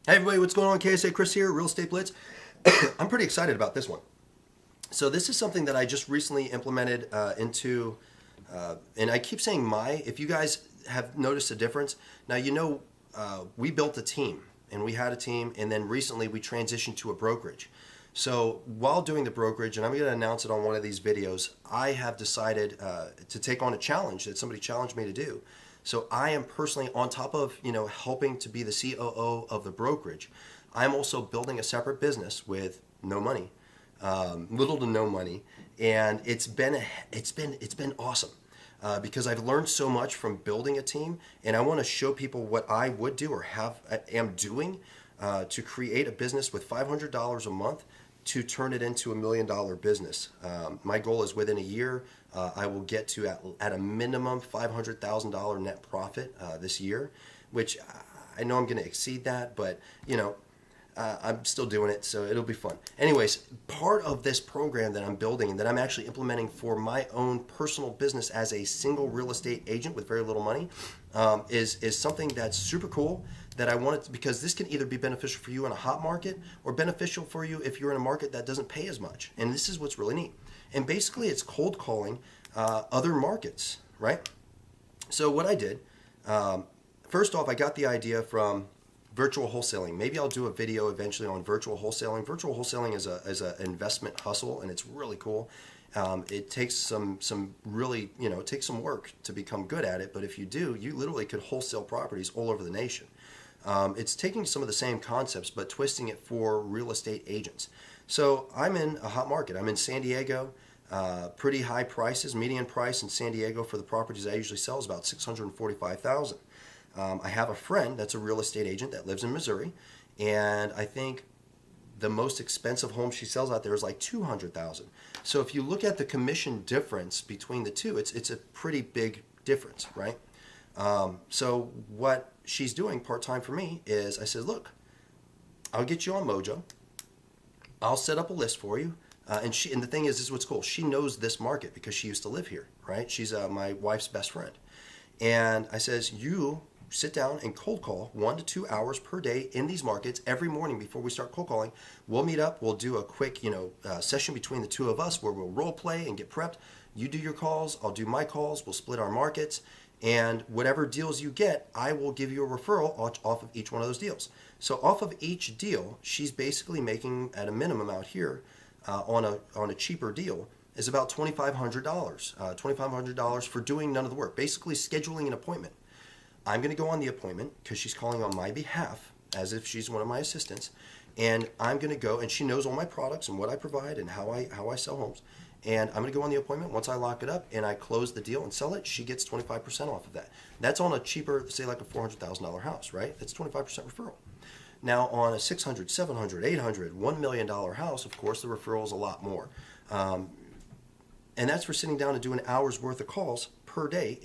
Hey everybody, what's going on? KSA Kris here, Real Estate Blitz. I'm pretty excited about this one. So this is something that I just recently implemented and I keep saying if you guys have noticed a difference. Now, we built a team, and we had a team, and then recently we transitioned to a brokerage. So while doing the brokerage, and I'm going to announce it on one of these videos, I have decided to take on a challenge that somebody challenged me to do. So I am personally on top of, helping to be the COO of the brokerage. I'm also building a separate business with no money, little to no money, and it's been awesome. Because I've learned so much from building a team, and I want to show people what I would do or am doing to create a business with $500 a month to turn it into $1 million business. My goal is within a year, I will get to at a minimum $500,000 net profit this year, which I know I'm going to exceed that, but I'm still doing it, so it'll be fun. Anyways, part of this program that I'm building and that I'm actually implementing for my own personal business as a single real estate agent with very little money is something that's super cool that I wanted to, because this can either be beneficial for you in a hot market or beneficial for you if you're in a market that doesn't pay as much. And this is what's really neat. And basically, it's cold calling other markets, right? So what I did, first off, I got the idea from virtual wholesaling. Maybe I'll do a video eventually on virtual wholesaling. Virtual wholesaling is an investment hustle, and it's really cool. It takes some really, it takes some work to become good at it. But if you do, you literally could wholesale properties all over the nation. It's taking some of the same concepts, but twisting it for real estate agents. So I'm in a hot market. I'm in San Diego. Pretty high prices. Median price in San Diego for the properties I usually sell is about $645,000. I have a friend that's a real estate agent that lives in Missouri, and I think the most expensive home she sells out there is like $200,000. So if you look at the commission difference between the two, it's a pretty big difference, right? So what she's doing part-time for me is I said, look, I'll get you on Mojo. I'll set up a list for you. And the thing is, this is what's cool. She knows this market because she used to live here, right? She's my wife's best friend. And I says, you sit down and cold call 1 to 2 hours per day in these markets every morning before we start cold calling. We'll meet up. We'll do a quick, session between the two of us where we'll role play and get prepped. You do your calls. I'll do my calls. We'll split our markets. And whatever deals you get, I will give you a referral off of each one of those deals. So off of each deal, she's basically making at a minimum out here on a cheaper deal is about $2,500. $2,500 for doing none of the work, basically scheduling an appointment. I'm going to go on the appointment because she's calling on my behalf as if she's one of my assistants, and I'm going to go, and she knows all my products and what I provide and how I sell homes. And I'm going to go on the appointment. Once I lock it up and I close the deal and sell it, she gets 25% off of that. That's on a cheaper, say like a $400,000 house, right? That's 25% referral. Now on a $600,000, $700,000, $800,000, $1 million house, of course, the referral is a lot more. And that's for sitting down and doing an hour's worth of calls per day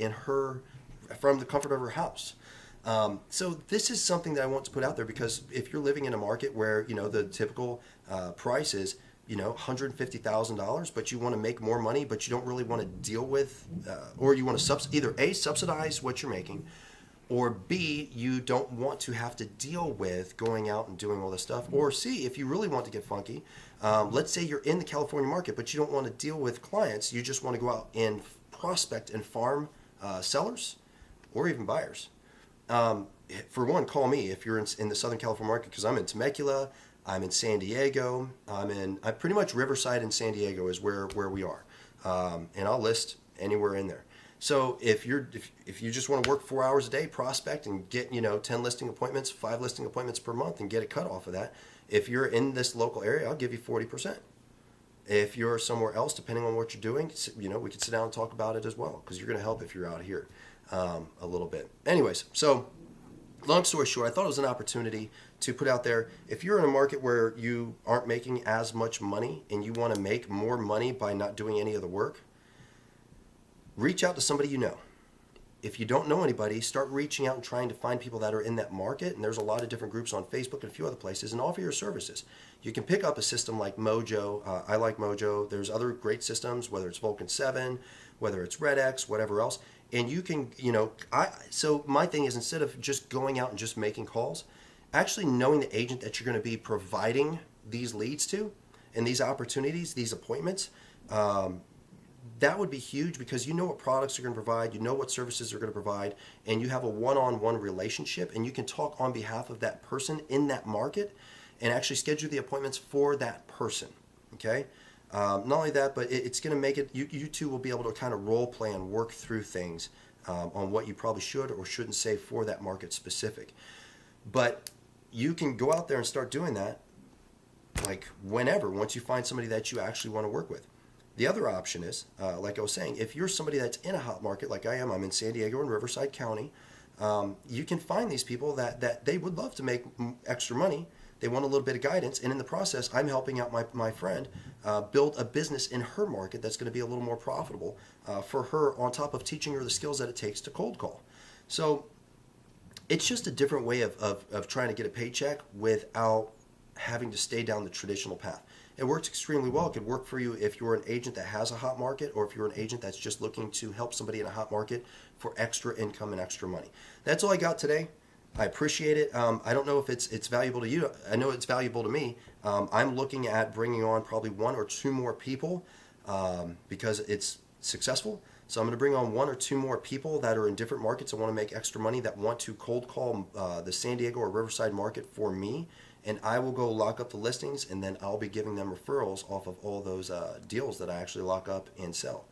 from the comfort of her house. So this is something that I want to put out there because if you're living in a market where the typical price is $150,000, but you want to make more money, but you don't really want to deal with, or you want to either A, subsidize what you're making, or B, you don't want to have to deal with going out and doing all this stuff, or C, if you really want to get funky, let's say you're in the California market, but you don't want to deal with clients, you just want to go out and prospect and farm sellers or even buyers. For one, call me if you're in the Southern California market because I'm in Temecula, I'm in San Diego, I'm pretty much Riverside and San Diego is where we are, and I'll list anywhere in there. So if you just want to work 4 hours a day, prospect and get 10 listing appointments, 5 listing appointments per month, and get a cut off of that. If you're in this local area, I'll give you 40%. If you're somewhere else, depending on what you're doing, we can sit down and talk about it as well because you're going to help if you're out here a little bit. Anyways, so long story short, I thought it was an opportunity to put out there. If you're in a market where you aren't making as much money and you want to make more money by not doing any of the work, reach out to somebody you know. If you don't know anybody, start reaching out and trying to find people that are in that market. And there's a lot of different groups on Facebook and a few other places, and offer your services. You can pick up a system like Mojo. I like Mojo. There's other great systems, whether it's Vulcan 7, whether it's RedX, whatever else. And you can, so my thing is, instead of just going out and just making calls, actually knowing the agent that you're going to be providing these leads to and these opportunities, these appointments, that would be huge because you know what products you're going to provide, you know what services they're going to provide, and you have a one-on-one relationship, and you can talk on behalf of that person in that market and actually schedule the appointments for that person. Okay? Not only that, but it's going to make it, you two will be able to kind of role play and work through things on what you probably should or shouldn't say for that market specific. But you can go out there and start doing that like whenever, once you find somebody that you actually want to work with. The other option is, like I was saying, if you're somebody that's in a hot market like I am, I'm in San Diego and Riverside County, you can find these people that they would love to make extra money. They want a little bit of guidance, and in the process, I'm helping out my friend build a business in her market that's going to be a little more profitable for her, on top of teaching her the skills that it takes to cold call. So it's just a different way of trying to get a paycheck without having to stay down the traditional path. It works extremely well. It could work for you if you're an agent that has a hot market, or if you're an agent that's just looking to help somebody in a hot market for extra income and extra money. That's all I got today. I appreciate it. I don't know if it's valuable to you. I know it's valuable to me. I'm looking at bringing on probably 1 or 2 more people because it's successful. So I'm going to bring on 1 or 2 more people that are in different markets and want to make extra money, that want to cold call the San Diego or Riverside market for me. And I will go lock up the listings, and then I'll be giving them referrals off of all those deals that I actually lock up and sell.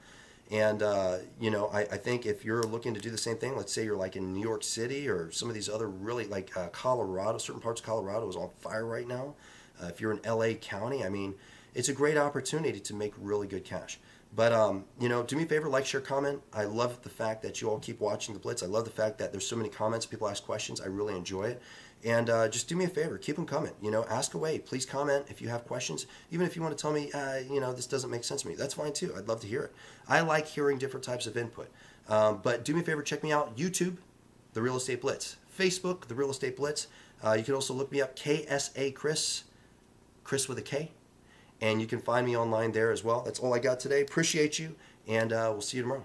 And, I think if you're looking to do the same thing, let's say you're like in New York City or some of these other really like Colorado, certain parts of Colorado is on fire right now. If you're in LA County, I mean, it's a great opportunity to make really good cash. But, do me a favor, like, share, comment. I love the fact that you all keep watching the Blitz. I love the fact that there's so many comments, people ask questions. I really enjoy it. And just do me a favor, keep them coming. Ask away. Please comment if you have questions. Even if you want to tell me, this doesn't make sense to me. That's fine too. I'd love to hear it. I like hearing different types of input. But do me a favor, check me out. YouTube, The Real Estate Blitz. Facebook, The Real Estate Blitz. You can also look me up, KSA Kris, Chris with a K. And you can find me online there as well. That's all I got today. Appreciate you, and we'll see you tomorrow.